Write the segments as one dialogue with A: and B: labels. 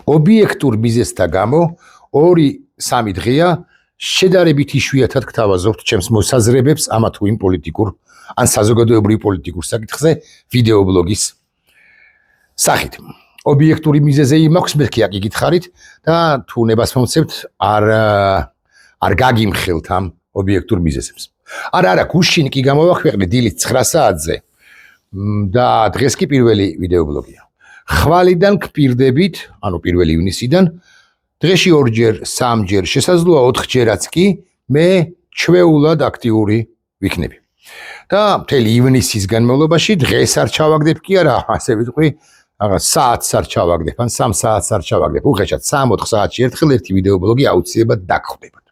A: ობიექტურ მიზეზთა გამო 2-3 დღეა შედარებით იშვიათად გთავაზობთ ჩემს მოსაზრებებს ამა თუ იმ პოლიტიკურ ან საზოგადოებრივ პოლიტიკურ საკითხზე ვიდეობლოგის სახით. ობიექტური მიზეზი მაქვს მეთქი აკითხარით და თუ ნებას მომცემთ არ გაგიმხელთ ამ ობიექტურ მიზეზებს. არა, გუშინ კი გამოვახვეყნე დილით 9 საათზე და დღეს კი პირველი ვიდეობლოგია. ხვალიდან გპირდებით, ანუ 1 ივნისიდან დღეში 2-ჯერ, 3-ჯერ, შესაძლოა 4-ჯერაც კი მე ჩვეულად აქტიური ვიქნები. და მთელი ივნისის განმავლობაში დღეს არ ჩავაგდებ კი არა, ასე ვიტყვი, საათს არ ჩავაგდებ, ან 3 საათს არ ჩავაგდებ. უხეშად 3-4 საათში ერთხელ ერთი ვიდეობლოგი აუცილებლად დაგხვდებათ.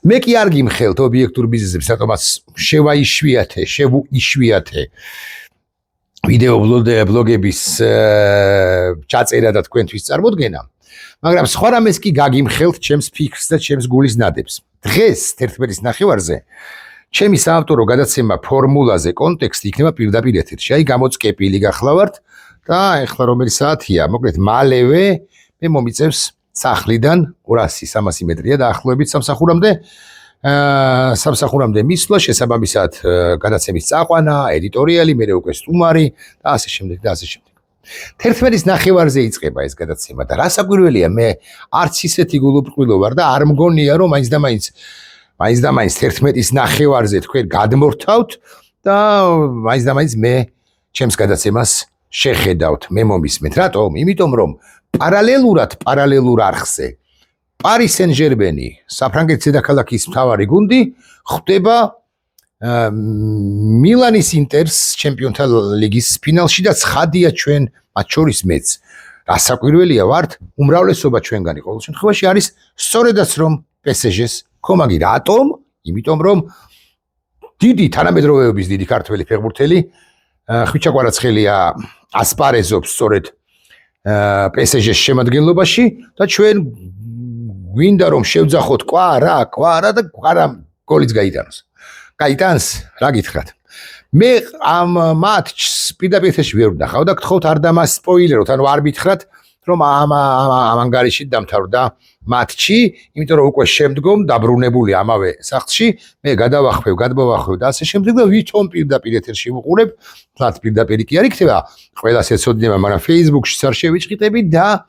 A: მე კი არ გიმხელთ ობიექტურ მიზეზებს, რატომაც შევუიშვიათე ვიდეობლოგების ჩაწერა და თქვენთვის წარმოდგენა, მაგრამ სხვა რამეს კი გაგიმხელთ ჩემს ფიქრს და ჩემს გულის ნადებს. დღეს 11-ის ნახევარზე ჩემი საავტორო გადაცემა ფორმულაზე კონტექსტი იქნება პირდაპირ ეთერში. აი გამოწკეპილი გახლავართ და ეხლა რომელი საათია? მოკლედ მალევე მე მომიწევს სახლიდან 200-300 მეტრია დაახლოებით სამსახურამდე მისვლა, შესაბამისად გადაცემის წაყვანა, ედიტორიალი, მე უკვე სტუმარი და ასე შემდეგ და ასე შემდეგ. 11-ის ნახევარზე იწყება ეს გადაცემა და რა საკვირველია, მე არც ისეთი გულუბრყვილო ვარ და არ მგონია რომ მაინც და მაინც 11-ის ნახევარზე თქვენ გადმორთავთ და მაინც და მაინც მე ჩემს გადაცემას შეხედავთ, მე მომისმენთ. რატომ? იმიტომ რომ პარალელურ არხზე პარი სენ-ჟერმენი, საფრანგეთის დედაქალაქის მთავარი გუნდი ხვდება მილანის ინტერს ჩემპიონთა ლიგის ფინალში და ცხადია ჩვენ მათ შორის მეც. რა საკვირველია ვართ, უმრავლესობა ჩვენგანი ყოველ შემთხვევაში არის სწორედაც რომ PSG-ს კომაგი. რატომ? იმიტომ რომ დიდი თანამედროვეობის დიდი ქართველი ფეხბურთელი ხვიჩა კვარაცხელია ასპარეზობს სწორედ PSG-ს შემადგენლობაში და ჩვენ გვინდა რომ შევძახოთ კვარა და კვარა გოლიც გაიტანოს. გაიტანს, რა გითხრათ? მე ამ მატჩს პირდაპირ ეთერში ვერ ვნახავ და გთხოვთ არ დამასპოილეროთ, ანუ არ მითხრათ რომ ამ ანგარიში დამთავრდა მატჩი, იმიტომ რომ უკვე შემდგომ დაბრუნებული ამავე სახლში მე გადმოვახვევ და ასე შემდეგ და ვითომ პირდაპირ ეთერში ვუყურებ, თლაც პირდაპირ კი არ იქნება, ყველას ეცოდინება, მაგრამ Facebook-ში არ შევიჭყიტები და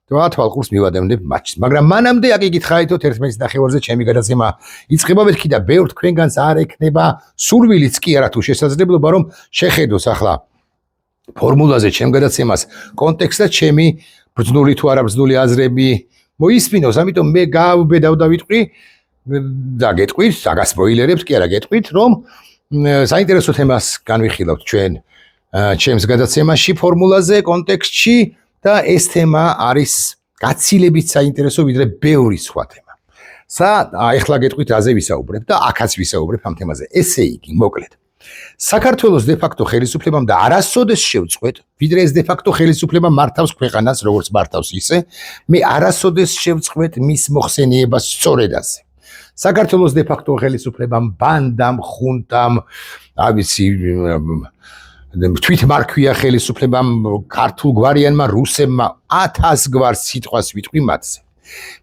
A: თვალყურს მივადევნებ მატჩს. მაგრამ მანამდე აკითხავთ 11-ის ნახევარზე ჩემი გადაცემა იწყება მეთქი და ბევრ თქვენგანს არ ექნება სურვილიც კი არა თუ შესაძლებლობა რომ შეხედოს ახლა ფორმულაზე ჩემ გადაცემას კონტექსტ და ჩემი ბრძნული თუ არა ბრძნული აზრები მოისმინოს, ამიტომ მე გავბედავ და ვიტყვი და გეტყვით, დაგასპოილერებთ კი არა გეტყვით, რომ საინტერესო თემას განვიხილავთ ჩვენ ჩემს გადაცემაში ფორმულაზე კონტექსტში და ეს თემა არის გაცილებით საინტერესო ვიდრე ბევრი სხვა თემა. ეხლა გეტყვით რაზე ვისაუბრებ და აქაც ვისაუბრებ ამ თემაზე. ესე იგი, მოკლედ. საქართველოს დე-ფაქტო ხელისუფლებამ და არასოდეს შევწყვეტ, ვიდრე ეს დე-ფაქტო ხელისუფლება მართავს ქვეყანას, როგორც მართავს ისე, მე არასოდეს შევწყვეტ მის მოხსენიებას სწორედ ასე. საქართველოს დე-ფაქტო ხელისუფლებამ, ბანდამ, ხუნტამ, ავიცი თვითმარქვია ხელისუფლებამ, ქართულ გვარიანმა რუსებმა 1000 გვარ სიტყვას ვიტყვი მათზე.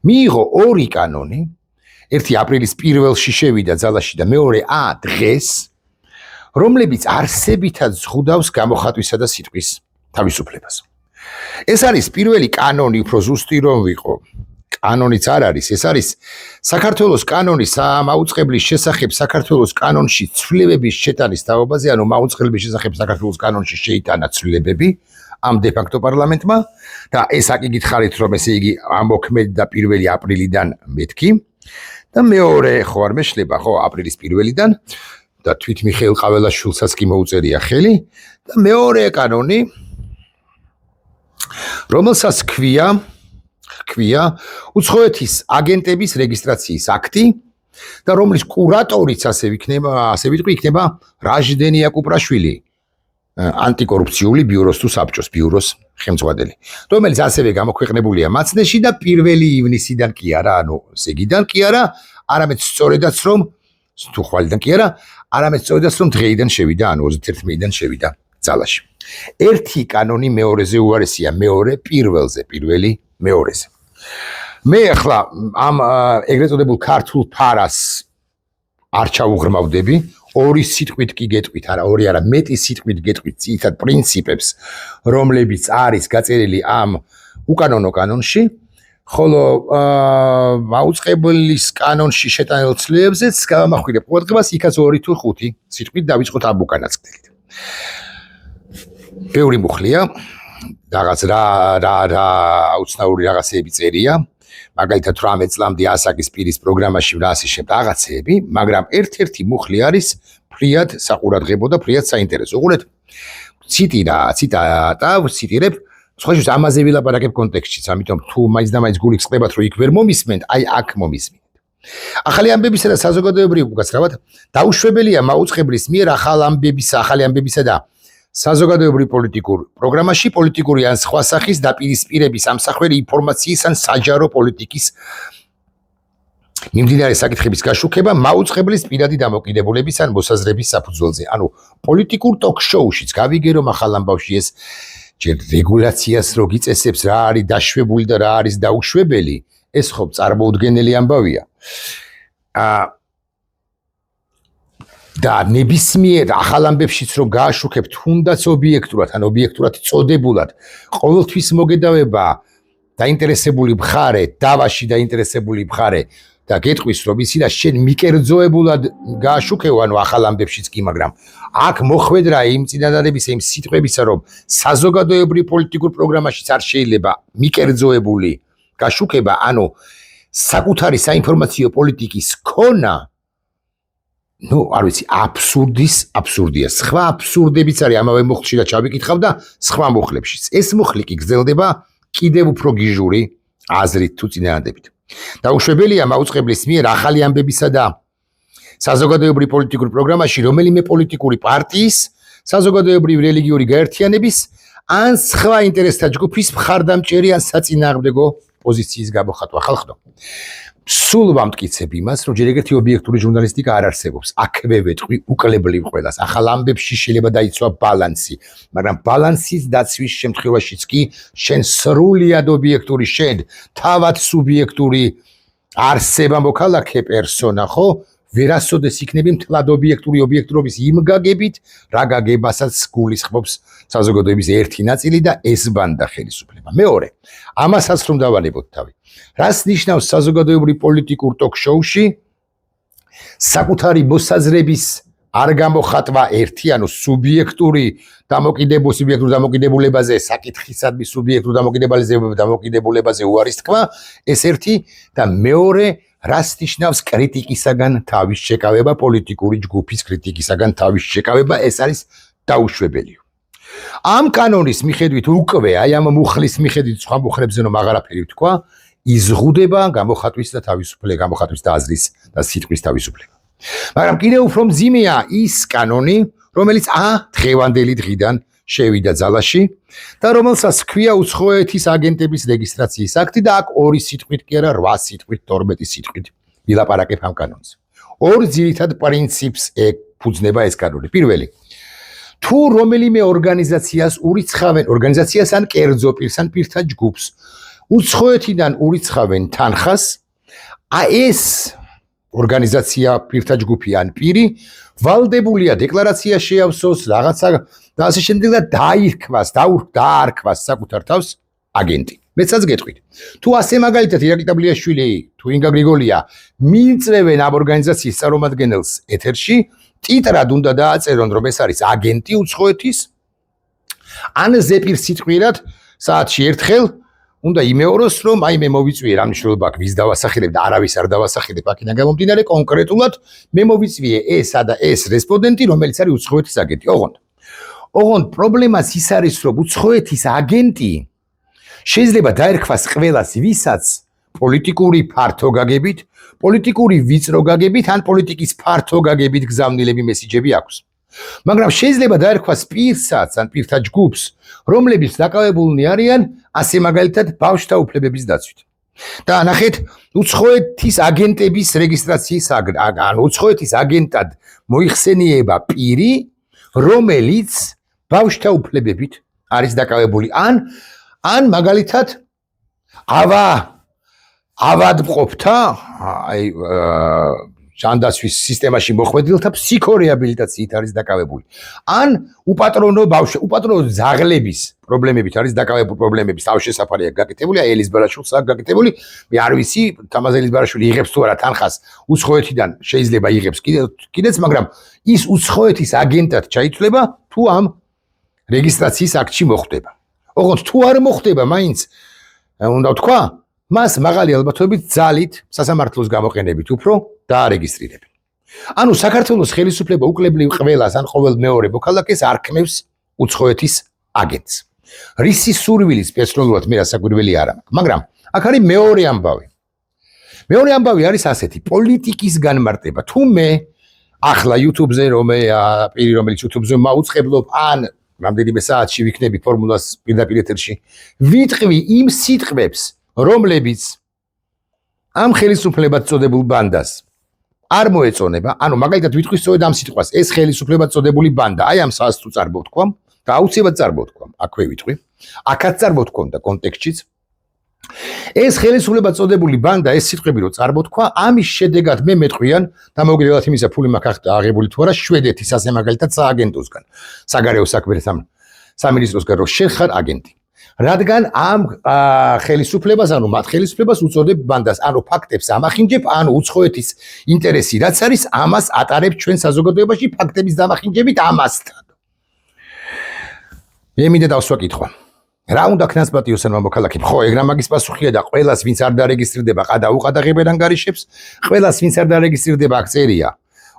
A: მიიღო 2 კანონი, ერთი აპრილის 1-ში შევიდა ძალაში და მეორე დღეს, რომლებიც არსებითად ზღუდავს გამოხატვისა და სიტყვის თავისუფლებას. ეს არის პირველი კანონი, უფრო ზუსტი რომ ვიყო. კანონიც არ არის, ეს არის საქართველოს კანონი მაუწყებლის შესახებ საქართველოს კანონში ცვლილებების შეტანის თაობაზე, ანუ მაუწყებლების შესახებ საქართველოს კანონში შეიტანა ცვლილებები ამ დე-ფაქტო პარლამენტმა და ეს აკითხარით რომ ესე იგი ამოქმედდა 1 აპრილიდან მეთქი და მეორე ხო არ მეშლება ხო აპრილის 1-დან და თვით მიხეილ ყაველაშვილსაც კი მოუწერია ხელი და მეორე კანონი რომელსაც ქვია უცხოეთის აგენტების რეგისტრაციის აქტი და რომლის კურატორიც ასე ვიტყვი იქნება რაჟდენია კუპრაშვილი ანტიკორუფციული ბიუროს თუ საბჭოს ბიუროს ხელმძღვანელი, რომელიც ასევე გამოქვეყნებულია მაცნეში და 1 ივნისიდან კი არა, ანუ ზეგიდან კი არა, არამედ სწორედაც რომ თუ ხვალიდან კი არა, არამედ სწორედაც რომ დღეიდან შევიდა, ანუ 21 მეიდან შევიდა ძალაში. ერთი კანონი მეორეზე უარესია, მეორე პირველზე, 1 მეორეზე. მე ახლა ამ ეგრეთ წოდებულ ქართულ ფარას არ ჩავუღრმავდები, ორი სიტყვით კი გეტყვით, არა ორი არა, მეტი სიტყვით გეტყვით ძირითად პრინციპებს, რომლებიც არის გაწერილი ამ უკანონო კანონში, ხოლო მაუწყებლის კანონში შეტანილ ცვლილებებზეც გავამახვილებ ყურადღებას, იქაც 2 თუ 5 სიტყვით დავიწყოთ ამ უკანასკნელით. ბევრი მუხლია, რაღაც რა უცნაური რაღაცეები წერია. მაგალითად 18 წლამდე ასაკის პირის პროგრამაში ვასიშებ რაღაცეები, მაგრამ ერთ-ერთი მუხლი არის ფრიად საყურადღებო და ფრიად საინტერესო. უყურეთ, ციტატა ვციტირებ, სხვაშორის ამაზე ვილაპარაკებ კონტექსტშიც, ამიტომ თუ მაინც და მაინც გული გწყდებათ, რომ იქ ვერ მომისმენთ, აი აქ მომისმენთ. ახალი ამბებისა და საზოგადოებრივი უკაცრავად დაუშვებელია მაუწყებლის მიერ ახალი ამბებისა და საზოგადოებრივ პოლიტიკურ პროგრამაში პოლიტიკური ან სხვა სახის დაპირისპირების ამსახველი ინფორმაციის ან საჯარო პოლიტიკის მიმდინარე საკითხების გაშუქება მაუწყებლის პირადი დამოკიდებულების ან მოსაზრების საფუძველზე. ანუ პოლიტიკურ ტოკ-შოუშიც გავიგე რომ ახალ ამბავში ეს ჯერ რეგულაციას რო გიწესებს რა არის დაშვებული და რა არის დაუშვებელი, ეს ხო წარმოუდგენელი ამბავია. და ნებისმიერ ახალ ამბებშიც რომ გააშუქებთ თუნდაც ობიექტურად ან ობიექტურად წოდებულად ყოველთვის მოგედავება დაინტერესებული მხარე, დავაში დაინტერესებული მხარე და გეტყვის რომ ისი და შენ მიკერძოებულად გააშუქეო, ანუ ახალ ამბებშიც კი, მაგრამ აქ მოხვედრა იმ წინადადებისა, იმ სიტყვებისა, რომ საზოგადოებრივ პოლიტიკურ პროგრამაშიც არ შეიძლება მიკერძოებული გაშუქება, ანუ საკუთარი საინფორმაციო პოლიტიკის ქონა, არ ვიცი, აბსურდია. სხვა აბსურდებიც არის ამავე მუხლში და ჩავიკითხავ და სხვა მუხლებშიც. ეს მუხლი კი გრძელდება კიდევ უფრო გიჟური აზრით თუ წინადადებით. დაუშვებელია მაუწყებლის მიერ ახალი ამბებისა და საზოგადოებრივ პოლიტიკურ პროგრამაში რომელიმე პოლიტიკური პარტიის, საზოგადოებრივ რელიგიური გაერთიანების ან სხვა ინტერესთა ჯგუფის მხარდამჭერი ან საწინააღმდეგო პოზიციის გამოხატვა. ხალხო, სულ ვამტკიცებ იმას, რომ ჯერ ეგეთი ობიექტური ჟურნალისტიკა არ არსებობს. აქვე ვეტყვი უკლებლივ ყველას. ახალ ამბებში შეიძლება დაიცვა ბალანსი, მაგრამ ბალანსის დაცვის შემთხვევაშიც კი შენ სრულად ობიექტური შენ, თავად სუბიექტური არსება მოქალაქე პერსონა, ხო? ვერასოდეს იქნები მთლად ობიექტური ობიექტურობის იმ გაგებით, რა გაგებასაც გულისხმობს საზოგადოების ერთი ნაწილი და ეს ბანდა ხელისუფლება. მეორე, ამასაც რომ დავალებოთ თავი. რას ნიშნავს საზოგადოებრივ პოლიტიკურ ტოკ-შოუში საკუთარი მოსაზრების არ გამოხატვა ერთი, ანუ სუბიექტური დამოკიდებულებაზე, საკითხისადმი სუბიექტურ დამოკიდებულებაზე უარის თქვა, ეს ერთი და მეორე რას ნიშნავს კრიტიკისაგან თავის შეკავება, პოლიტიკური ჯგუფის კრიტიკისაგან თავის შეკავება, ეს არის დაუშვებელი. ამ კანონის მიხედვით უკვე, აი ამ მუხლის მიხედვით სხვა მუხლებზე რომ აღარაფერი ვთქვა, იზღუდება გამოხატვის და აზრის და სიტყვის თავისუფლება. მაგრამ კიდევ უფრო მძიმეა ის კანონი, რომელიც დღევანდელი დღიდან შევიდა ძალაში და რომელსაც ჰქვია უცხოეთის აგენტების რეგისტრაციის აქტი და აქ 2 სიტყვით კი არა 8 სიტყვით 12 სიტყვით ვილაპარაკებ ამ კანონზე. 2 ძირითად პრინციპს ეფუძნება ეს კანონი. პირველი, თუ რომელიმე ორგანიზაციას ურიცხავენ, ორგანიზაციას ან კერძო პირს ან პირთა ჯგუფს უცხოეთიდან ურიცხავენ თანხას, ეს ორგანიზაცია, პირთა ჯგუფი ან პირი ვალდებულია დეკლარაცია შეავსოს რაღაცა და ასე შემდეგ და დაარქვას საკუთარ თავს აგენტი. მეცაც გეტყვით. თუ ასე მაგალითად ირაკლი ტაბლიაშვილი, თუ ინგა გრიგოლია მიიწევენ ამ ორგანიზაციის წარმომადგენელს ეთერში, ტიტრად უნდა დააწერონ, რომ ეს არის აგენტი უცხოეთის, ან ზეპირ სიტყვიერად საათში ერთხელ უნდა იმეოროს, რომ აი მე მოვიწვიე რა მნიშვნელობა აქვს ვის დავასახელებ და არავის არ დავასახელებ აქედან გამომდინარე კონკრეტულად მე მოვიწვიე ესა და ეს რესპონდენტი, რომელიც არის უცხოეთის აგენტი. ოღონდ პრობლემას ის არის, რომ უცხოეთის აგენტი შეიძლება დაერქვას ყველას, ვისაც პოლიტიკური ფართო გაგებით, პოლიტიკური ვიწრო გაგებით ან პოლიტიკის ფართო გაგებით გზავნილები მესიჯები აქვს. მაგრამ შეიძლება დაერქვას პირსაც ან პირთა ჯგუფს, რომლებიც დაკავებულნი არიან ასე მაგალითად ბავშვთა უფლებების დაცვით. და ნახეთ, უცხოეთის აგენტების რეგისტრაციის ან უცხოეთის აგენტად მოიხსენიება პირი, რომელიც ბავშვთა უფლებებით არის დაკავებული ან მაგალითად ავადმყოფთა აი ჯანდაცვის სისტემაში მოხვედრილთა ფსიქორეაბილიტაციით არის დაკავებული. ან უპატრონო ძაღლების პრობლემებით არის დაკავებული პრობლემების თავშესაფარია გაკეთებული, აი ელის ბარაშვილს აქვს გაკეთებული. მე არ ვიცი, თამაზ ელის ბარაშვილი იღებს თუ არა თანხას უცხოეთიდან შეიძლება იღებს კიდეც, მაგრამ ის უცხოეთის აგენტად ჩაითვლება თუ ამ რეგისტრაციის აქტში მოხვდება. ოღონდ თუ არ მოხვდება, მაინც უნდა ვთქვა, მას მაღალი ალბათობით ძალით სასამართლოს გამოყენებით უფრო დაარეგისტრირებენ. ანუ საქართველოს ხელისუფლება უკლებლივ ყველას ან ყოველ მეორე მოქალაქეს არქმევს უცხოეთის აგენტს. რისი სურვილის სპეციალურად მე რასაკვირველი არ აქვს, მაგრამ აქ არის მეორე ამბავი. მეორე ამბავი არის ასეთი, პოლიტიკის განმარტება. თუ მე ახლა YouTube-ზე პირი რომელიც YouTube-ზე მაუწყებლობ ან რამდენიმე საათში ვიქნები ფორმულას პირდაპირ ეთერში, ვიტყვი იმ სიტყვებს, რომლებიც ამ ხელისუფლებად წოდებულ ბანდას არ მოეწონება, ანუ მაგალითად ვიტყვი სწორედ ამ სიტყვას, ეს ხელისუფლებად წოდებული ბანდა, აი ამ სას თუ წარბოვთქვამ და აუცილებლად წარბოვთქვამ, აქვე ვიტყვი, აქაც წარბოვთქვამ და კონტექსტშიც. ეს ხელისუფლებად წოდებული ბანდა, ეს სიტყვები რო წარბოვთქვა, ამის შედეგად მე მეტყვიან და მოგრევათ იმისა ფული მაქვს აღებული თუ არა შვედეთის ასე მაგალითად სააგენტოსგან, საგარეო საქმეთა სამინისტროსგან რო შენ ხარ აგენტი. რადგან ამ ხელისუფლებას, ანუ მათ ხელისუფლებას უწოდებ ბანდას, ანუ ფაქტებს ამახინჯებ, ანუ უცხოეთის ინტერესი რაც არის, ამას ატარებ ჩვენ საზოგადოებაში ფაქტების დამახინჯებით ამასთან. მე მინდა დავსვა კითხვა. რა უნდა ქნას პატიოსანმა მოქალაქემ? ხო, ეგ რა მაგის პასუხია და ყველას ვინც არ დარეგისტრირდება, ყადაუყადაღებენ ანგარიშებს, ყველას ვინც არ დარეგისტრირდება, აქ წერია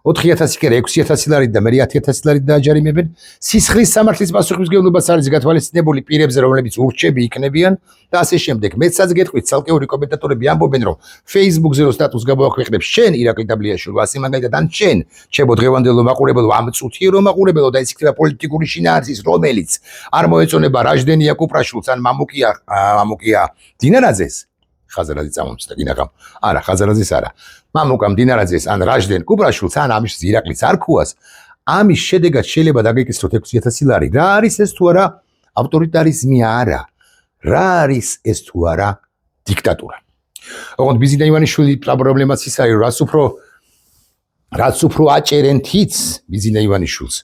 A: 4000 კი 6000 ლარით და მე 10000 ლარით დააჯარიმებენ. სისხლის სამართლის პასუხისმგებლობას არის გათვალისწინებული პირებზე, რომლებიც ურჩები იქნებიან და ასე შემდეგ. მეცაც გეტყვით, ცალკეული კომენტატორები ამბობენ, რომ Facebook-ზე რო სტატუს გამოაქვეყნებ შენ ირაკლი დაბლიაშვილი, ასე მაგალითად ან შენ, ჩემო დღევანდელო მაყურებელო, ამ წუთიერო მაყურებელო და ეს იქნება პოლიტიკური შინაარსის, რომელიც არ მოეწონება რაჟდენია კუპრაშვილს ან მამუკია დინარაძეს. ხაზარაძე წამომწდა გინაღამ. არა, ხაზარაძეს არა. მამუკა დინარაძეს ან რაჟდენ კუპრაშვილს ან ამის ირაკლიც არქუას, ამის შედეგად შეიძლება დაგეკისროთ 6000 ლარი. რა არის ეს თუ არა ავტორიტარიზმი არა. რა არის ეს თუ არა დიქტატურა. ოღონდ ბიზინა ივანიშვილი პრობლემაც ის არის, რაც უფრო აჭერენ თიც ბიზინა ივანიშვილს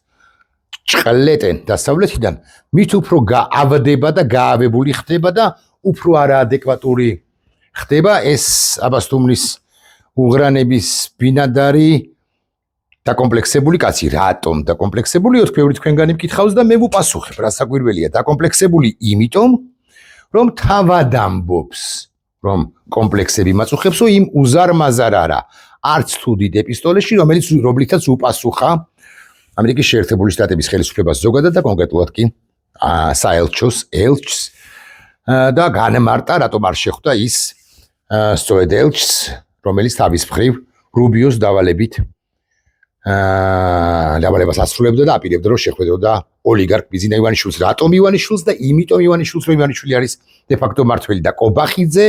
A: ჭყლეტენ დასავლეთიდან, მით უფრო გაავდება და გაავებული ხდება და უფრო არაადეკვატური ხდება ეს აბასთუმნის უღრანების ბინადარი დაკომპლექსებული კაცი. რატომ დაკომპლექსებულიო? თქვენ თქვენგანი მკითხავს და მე ვუპასუხებ, რასაკვირველია. დაკომპლექსებული იმიტომ, რომ თავად ამბობს, რომ კომპლექსები მაწუხებსო იმ უზარმაზარ არა, არც თუ დიდ ეპისტოლეში, რომლითაც უპასუხა ამერიკის შეერთებული შტატების ხელისუფლებას ზოგადად და კონკრეტულად კი საელჩოს და განმარტა, რატომ არ შეხვდა ის სწორედ ელჩს, რომელიც თავის მხრივ რუბიოს დავალებას ასრულებდა და აპირებდა, რომ შეხვედროდა ოლიგარქ ბიზინა ივანიშვილს. რატომ ივანიშვილს და იმიტომ ივანიშვილს, რომ ივანიშვილი არის დე-ფაქტო მმართველი და კობახიძე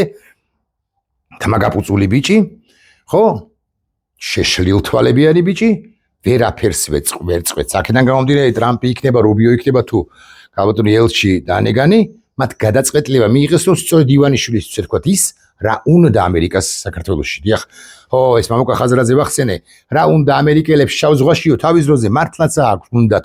A: თამაგაპუწული ბიჭი, ხო? შეშლილთვალებიანი ბიჭი, ვერაფერს ვერ წვეთს. აქედან გამომდინარე, ტრამპი იქნება, რუბიო იქნება თუ გალბატონი ელჩი და ანეგანი, მათ გადაწყვეტილება მიიღეს, რომ სწორედ ივანიშვილის თქვათ ის რა უნდა ამერიკას საქართველოში. დიახ, ხო, ეს მამუკა ხაზარაძე ვახსენე, რა უნდა ამერიკელებს შავ ზღვაშიო თავის დროზე, მართლაც აქვს უნდათ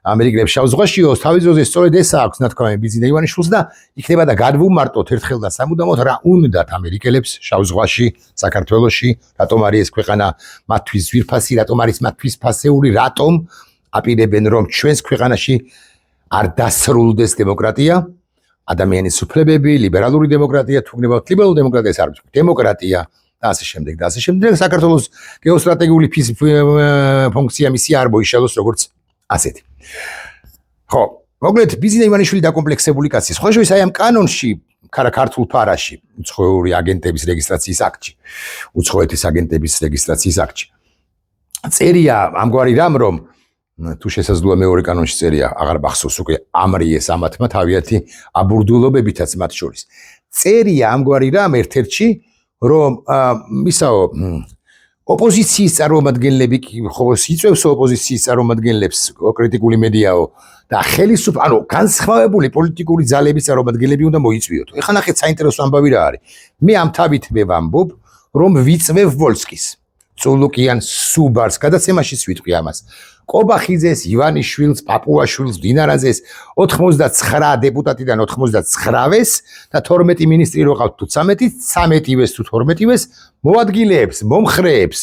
A: ამერიკელებს შავ ზღვაშიო თავის დროზე, სწორედ ეს აქვს ნათქვამი ბიზინა ივანიშვილს და იქნება და გადვუმარტოთ ერთხელ და სამუდამოდ რა უნდათ ამერიკელებს შავ ზღვაში, საქართველოში, რატომ არის ეს ქვეყანა მათთვის ძვირფასი, რატომ არის მათთვის ფასეული, რატომ აპირებენ რომ ჩვენს ქვეყანაში არ დასრულდეს დემოკრატია. ადამიანის უფლებები, ლიბერალური დემოკრატია, თუ გნებავთ ლიბერალური დემოკრატიას არ ვთქვი, დემოკრატია და ასე შემდეგ და ასე შემდეგ. საქართველოს გეოსტრატეგიული ფუნქცია მისი არ მოიშალოს როგორც ასეთი. ხო, მოკლედ ბიზინა ივანიშვილი დაკომპლექსებული კაცი. სხვა შორის აი ამ კანონში, ქართულ ფარაში, უცხოური აგენტების რეგისტრაციის აქტში, უცხოეთის აგენტების რეგისტრაციის აქტში. წერია ამგვარი რამ, რომ თუ შესაძლოა მეორე კანონში წერია, აღარ მახსოვს უკვე ამრიეს ამათმა თავიანთი აბურდულობებითაც მათ შორის. წერია ამგვარი რამ ერთ-ერთში, რომ ისაო ოპოზიციის წარმომადგენლები ხო იწვევს ოპოზიციის წარმომადგენლებს კრიტიკული მედიაო და ანუ განსხვავებული პოლიტიკური ძალების წარმომადგენლები უნდა მოიწვიოთ. ეხლა ნახეთ საინტერესო ამბავი რა არის. მე ამ თავით ვამბობ, რომ ვიწვევ ვოლსკის, წულუკიან სუბარს გადაცემაშიც ვიტყვი ამას. კობახიძეს, ივანიშვილს, პაპუაშვილს, დინარაძეს 89 დეპუტატიდან 99-ვეს და 12 მინისტრი რო ყავთ თუ 13-ვეს თუ 12-ვეს მოადგილეებს, მომხრეებს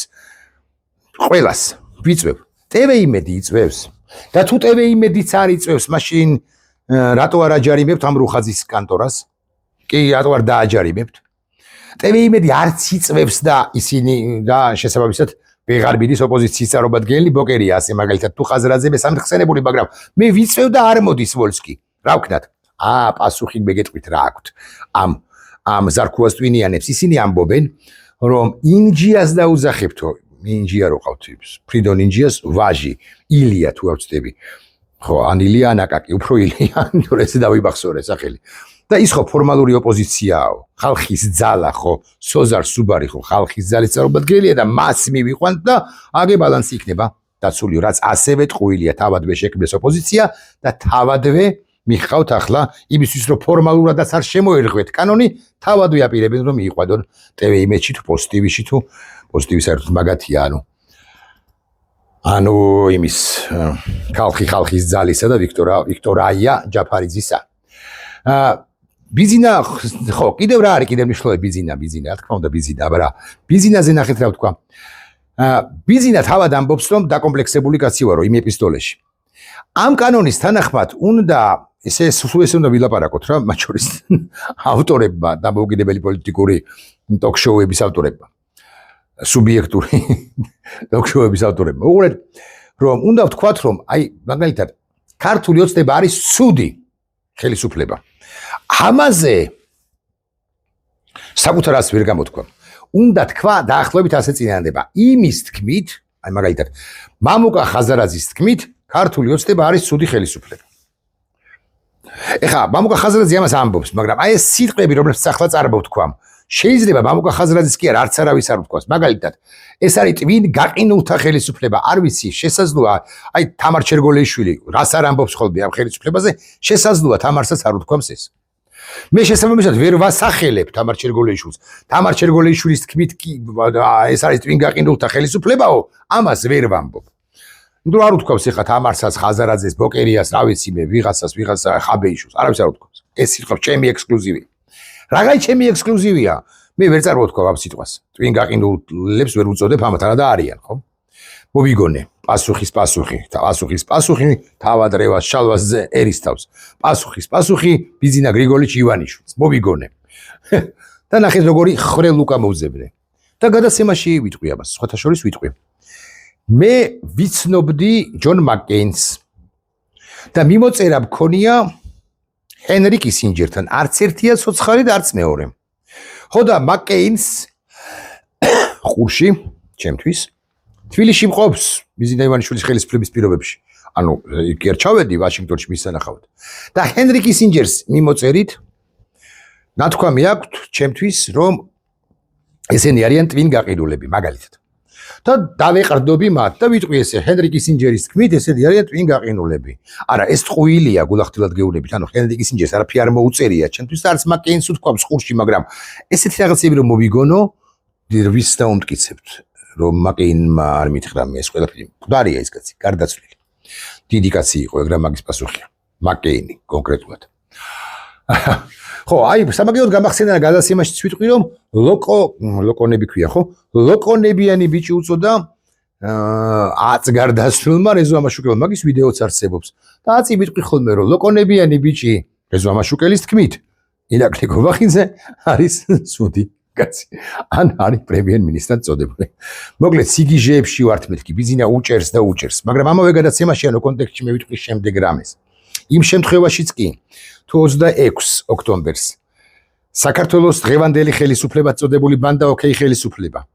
A: ყველას ვიწვევ. TV-იმედი იწვევს და თუ TV-იმედიც არ იწვევს, მაშინ რატო არ აჯარიმებთ ამ რუხაძის კანტორას? კი, რატო არ დააჯარიმებთ? TV-იმედი არც იწვევს და ისინი და შესაბამისად ვეღარ მიდის ოპოზიციის წარმომადგენელი ბოკერია ასე მაგალითად თუ ხაზრაძე სამხსენებული, მაგრამ მე ვიწევ და არ მოდის ვოლსკი. რა ვქნათ? პასუხი მეგეთყვით რა აქვთ. ამ ზარქუას ტვინიანებს ისინი ამბობენ, რომ ინჯიას დაუძახებთო, ინჯია რო ყავთ, ფრიდონ ინჯიას ვაჟი, ილია თუ არ ვწდები. ხო, ან ილია ანაკაკი, უფრო ილია, ესე დავიბახსოვრე სახელი. და ის ხო ფორმალური ოპოზიციაო, ხალხის ძალა ხო, სოზარ სუბარი ხო, ხალხის ძალის წარმომადგენელია და მას მივიყვანთ და აგე ბალანსი იქნება დაცული, რაც ასევე ტყუილია, თავადვე შექმნეს ოპოზიცია და თავადვე მიხავთ ახლა იმისთვის, რომ ფორმალურადაც არ შემოერღვეთ კანონი, თავადვე აპირებენ რომ მიიყვადონ TV-იმედში თუ პოზიტივში თუ პოზიტივი საერთოდ მაგათია, ანუ იმის ხალხის ძალისა და ვიქტორაია ჯაფარიძისა. ბიზინა ხო, კიდევ რა არის კიდევ მნიშვნელოვანი ბიზინა, რა თქმა უნდა ბიზინა, აბა ბიზინაზე ნახეთ რა ვთქვა. ბიზინა თავად ამბობს, რომ დაკომპლექსებული კაცი ვარო იმ ეპისტოლეში. ამ კანონის თანახმად უნდა ესე უნდა ვილაპარაკოთ რა, მათ შორის ავტორებმა, დამოუკიდებელი პოლიტიკური ტოქ-შოუების ავტორებმა, სუბიექტური ტოქ-შოუების ავტორებმა. უყურეთ, რომ უნდა ვთქვათ, რომ აი მაგალითად ქართული ოცნება არის ცუდი ხელისუფლება. ამაზე საკუთარას ვერ გამოთქვა. უნდა თქვა დაახლოებით ასე წინანდება. იმის თქმით, აი მაგალითად, მამუკა ხაზარაძის თქმით, ქართული ოცნება არის ცუდი ხელისუფლება. ეხლა მამუკა ხაზარაძე ამას ამბობს, მაგრამ აი ეს სიტყვები, რომლებსაც ახლა წარმოვთქვამ, შეიძლება მამუკა ხაზარაძის კი არ არავის არ ვთქვას. მაგალითად, ეს არის ტვინ გაყინულთა ხელისუფლება, არ ვიცი, შესაძლოა, აი თამარ ჩერგოლეიშვილი რას არ ამბობს ხოლმე ამ ხელისუფლებაზე, შესაძლოა თამარსაც არ ვთქვამს ეს. მე შესაბამისად ვერ ვასახელებ თამარ ჩერგოლეიშვილს. თამარ ჩერგოლეიშვილის თქმით კი ეს არის ტვინ გაყინულთა ხელისუფლებაო, ამას ვერ ვამბობ. ნუ არ ვთქვამს ეხლა თამარსაც, ხაზარაძეს, ბოკერიას, რა ვიცი მე, ვიღაცას ხაბეიშვილს, არავის არ ვთქვამს. ეს სიტყვა ჩემი ექსკლუზივია. რაღაცა ჩემი ექსკლუზივია. მე ვერ წარმოვთქვა ამ სიტყვას. ტვინ გაყინულებს ვერ უწოდებ ამათ, არადა არიან, ხო? მოვიგონე, პასუხის პასუხი, თავად რევას შალვასზე ერისთავს. პასუხი, ბიზინა გრიგოლიჩ ივანიშვილს. მოვიგონე. და ნახეთ როგორი ხრელ უკა მოვძებნე. და გადაცემაში ვიტყვი ამას, სხვათა შორის ვიტყვი. მე ვიცნობდი ჯონ მაკკეინს და მიმოწერა მქონია ჰენრი კისინჯერთან, არც ერთია ცოცხალი და არც მეორე. ხო და მაკკეინს ყურში, ჩემთვის, თბილისში მყოფს ბიზინა ივანიშვილის ხელისუფლების პირობებში. ანუ კი არ ჩავედი ვაშინგტონში მის სანახავად. და ჰენრი კისინჯერს მიმოწერით ნათქვამი აქვთ ჩემთვის, რომ ესენი არიან ტვინ გაყიდულები, მაგალითად. და დავეყრდობი მათ და ვიტყვი ესე ჰენრი კისინჯერის თქმით ესენი არიან ტვინ გაყინულები. არა, ეს ტყუილია გულახდილად გეუბნებით, ანუ ჰენრი კისინჯერს არაფერი არ მოუწერია ჩემთვის და არც მაკკეინს უთქვამს ყურში, მაგრამ ესეთი რაღაცები რომ მოვიგონო, ვის დაუმტკიცებთ, რომ მაკკეინმა არ მითხრა მე ეს ყველაფერი. მკვდარია ეს კაცი, გარდაცვლილი. დიდი კაცი იყო, ეგრე მაგის პასუხია. მაკკეინი კონკრეტულად. ხო, აი, სამაგიეროდ გამახსენდა გადაცემაშიც ვიტყვი, რომ ლოკონები ქვია, ხო? ლოკონებიანი ბიჭი უწოდა აწგარდასრულმა რეზო ამაშუკელმა, მაგის ვიდეოც არსებობს. და აწი ვიტყვი ხოლმე, რომ ლოკონებიანი ბიჭი რეზო ამაშუკელის თქმით, ირაკლი გობახიძე არის ცუდი კაცი. ან არის პრემიერ-მინისტრად წოდებული. მოკლედ, სიგიჟეებში ვართ მეთქი, ბიზინა უჭერს და უჭერს, მაგრამ ამავე გადაცემაში ანუ კონტექსტში მე ვიტყვი შემდეგ რამეს. იმ შემთხვევაშიც კი თუ 26 ოქტომბერს საქართველოს დღევანდელი ხელისუფლებად წოდებული ბანდა ოკეი ხელისუფლება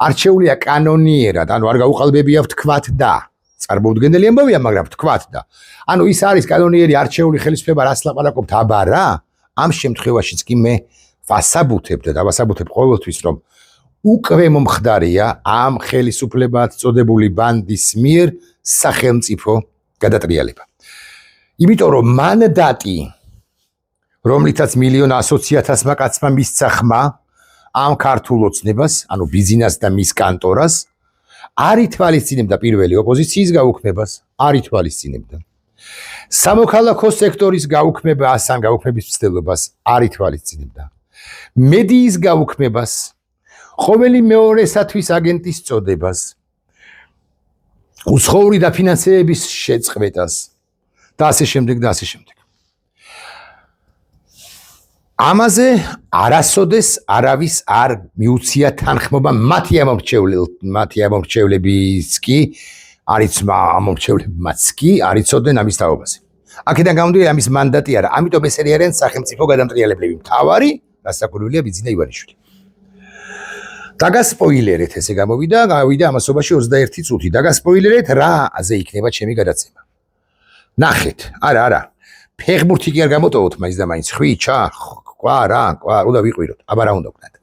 A: არჩეულია კანონიერად, ანუ არ გაუყალბებია ვთქვათ და წარმოუდგენელი ამბავია, მაგრამ ვთქვათ და ანუ ის არის კანონიერი არჩეული ხელისუფლება, რას ლაპარაკობთ, აბა რა, ამ შემთხვევაშიც კი მე ვასაბუთებ და დავასაბუთებ ყოველთვის, რომ უკვე მომხდარია ამ ხელისუფლებად წოდებული ბანდის მიერ სახელმწიფო გადატრიალება. იმიტომ რომ მანდატი, რომლითაც 1,100,000 კაცმა მისცა ხმა ამ ქართულ ოცნებას, ანუ ბიზნეს და მის კანტორას, არ ითვალისწინებდა პირველი ოპოზიციის გაუქმებას, არ ითვალისწინებდა. სამოქალაქო სექტორის გაუქმებას, ან გაუქმების მცდელობას არ ითვალისწინებდა. მედიის გაუქმებას, ყოველი მეორესათვის აგენტის წოდებას, უცხოური დაფინანსების შეწყვეტას და ასე შემდეგ და ასე შემდეგ. ამაზე არასოდეს არავის არ მიუცია თანხმობა მათი ამომრჩევლებიც კი ამომრჩევლებმაც კი არ იცოდნენ ამის თაობაზე. აქედან გამომდინარე ამის მანდატი არა, ამიტომ ესენი არიან სახელმწიფო გადამტრიალებლები. მთავარი რასაკვირველია ბიძინა ივანიშვილი. დაგასპოილერეთ, ესე გამოვიდა ამასობაში 21 წუთი. დაგასპოილერეთ რაზე იქნება ჩემი გადაცემა. ნახეთ, არა. ფეხბურთი კი არ გამოტოვოთ მაინც და მაინც ხვიჩა, უნდა ვიყვიროთ, აბა რა უნდა ვქნათ,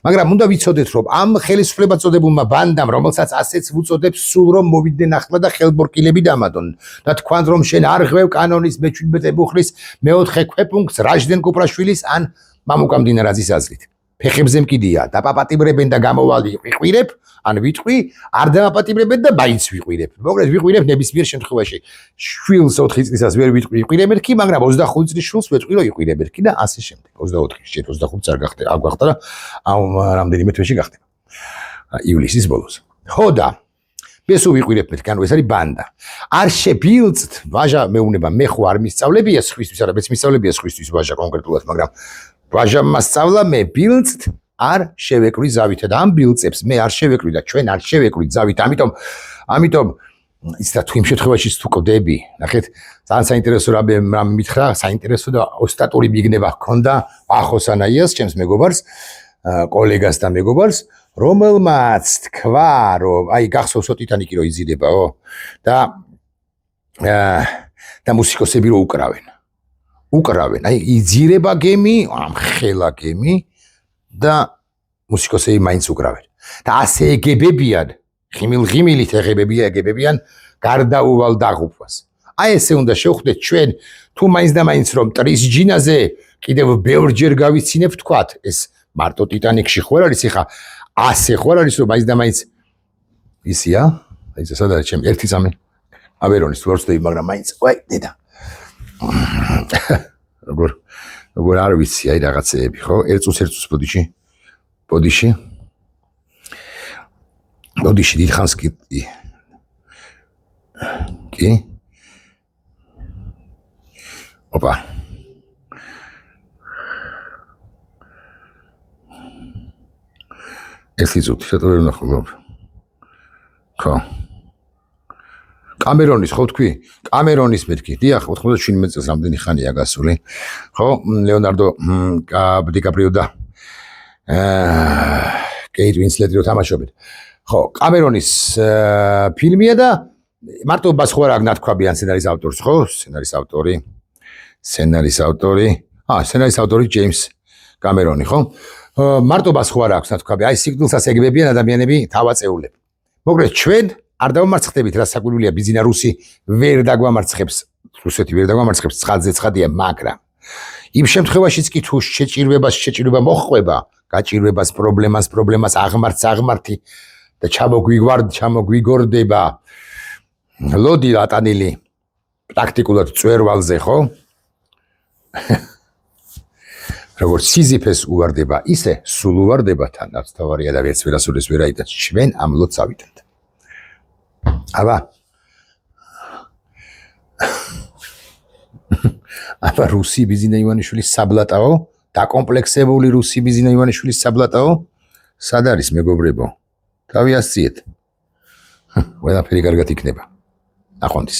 A: მაგრამ უნდა ვიცოდეთ, რომ ამ ხელისუფლებად წოდებულმა ბანდამ, რომელსაც ასეც უწოდებს, სულ რომ მოვიდნენ ახლა და ხელბორკილები დამადონ და თქვან რომ შენ არ ღვევ კანონის მე-17 ბუხლის მე-4 ქვეპუნქტს რაჟდენ კუპრაშვილის ან მამუკა მდინარაძის აზრით. ფეხებზე მკიდია, დაპაპატიბრებენ და გამოვალი ვიყვირებ, ან ვიტყვი, არ დაპაპატიბრებენ და მაინც ვიყვირებ. მოკლედ ვიყვირებ ნებისმიერ შემთხვევაში. შვილს 4 წლისას ვერ ვიყვირებ ერთკი, მაგრამ 25 წლის შვილს ვეთქვი რომ იყვირებ ერთკი და ასე შემდეგ. 24-ის შეიძლება 25-ს არ გახდა და ამ რამდენიმე თვეში გახდება. ივლისის ბოლოს. ხო და ბესო ვიყვირებ მეთქი, ანუ ეს არის ბანდა. არ შებილწთ, ვაჟა მეუნება, მე ხო არ მისწავლებია სხვისთვის, არა, მეც მისწავლებია სხვისთვის ვაჟა კონკრეტულად, მაგრამ ვაჟა მასწავლა მე ბილწთ არ შევეკრი ზავითა და ამ ბილწებს მე არ შევეკრი და ჩვენ არ შევეკრით ზავით. ამიტომ ისა თუ იმ შემთხვევაში თუ კვდები, ნახეთ, ძალიან საინტერესო რამ მითხრა, საინტერესო და ოსტატური მიგნება ჰქონდა ახოსანაიას, ჩემს მეგობარს, კოლეგას და მეგობარს, რომელმაც თქვა, რომ აი გახსოვს ტიტანიკი რო იზიდებაო და მუსიკოსები რო უკრავენ, აი იძირება გემი, ამხელა გემი და მუსიკოსები მაინც უკრავენ. და ასე ეგებებიან, ღიმილით ეგებებიან გარდაუვალ დაღუპვას. აი ესე უნდა შევხვდეთ ჩვენ, თუ მაინც და მაინც რომ ტრის ჯინაზე კიდევ ბევრჯერ გავიცინებ თქვათ, ეს მარტო ტიტანიკში ხო არ არის, ეხა ასე ხო არ არის, რომ მაინც და მაინც ისია, აი ეს სად არის ჩემი ერთი წამი აბერონის თუ არ ვწდები, მაგრამ მაინც, ვაი, დედა. როგორ არ ვიცი, აი რაღაცეები, ხო? ერწუს ბოდიში დიდხანს კი ოპა ეს იზუთ შეტო ვერ ნახო ხო კამერონის ხო თქვი? კამერონის მეთქი. დიახ, 97 წელს რამდენი ხანია გასული. ხო, ლეონარდო დიკაპრიო და კეით უინსლეტი რო თამაშობენ. ხო, კამერონის ფილმია და მარტო ბას ხო არ აგნათქვაბიან სცენარის ავტორს, ხო? სცენარის ავტორი ჯეიმს კამერონი, ხო? მარტო ბას ხო არ აქვს ნათქვაბი. აი სიკვდილსაც ეგებებიან ადამიანები თავაწეულებ. მოკლედ ჩვენ არ დავამარცხდებით, რა საკვირველია ბიზინა რუსეთი ვერ დაგვამარცხებს ცხადზე ცხადია, მაგრამ იმ შემთხვევაშიც კი თუ შეჭირება მოხვება, გაჭირვებას, პრობლემას აღმართი და ჩამოგვიგორდება ლოდი ატანილი პრაქტიკულად წვერვალზე, ხო? როგორც სიზიფეს უვარდება, ისე სულ უვარდება თანაც თავარია და ვერც ვერასოდეს ვერ აიტანს ჩვენ ამ ლოდს ავიდეთ. აბა რუსი ბიზინა ივანიშვილის საბლატაო, დაკომპლექსებული რუსი ბიზინა ივანიშვილის საბლატაო, სად არის მეგობრებო? თავი ასწიეთ. ყველაფერი კარგად იქნება. ნახვამდის.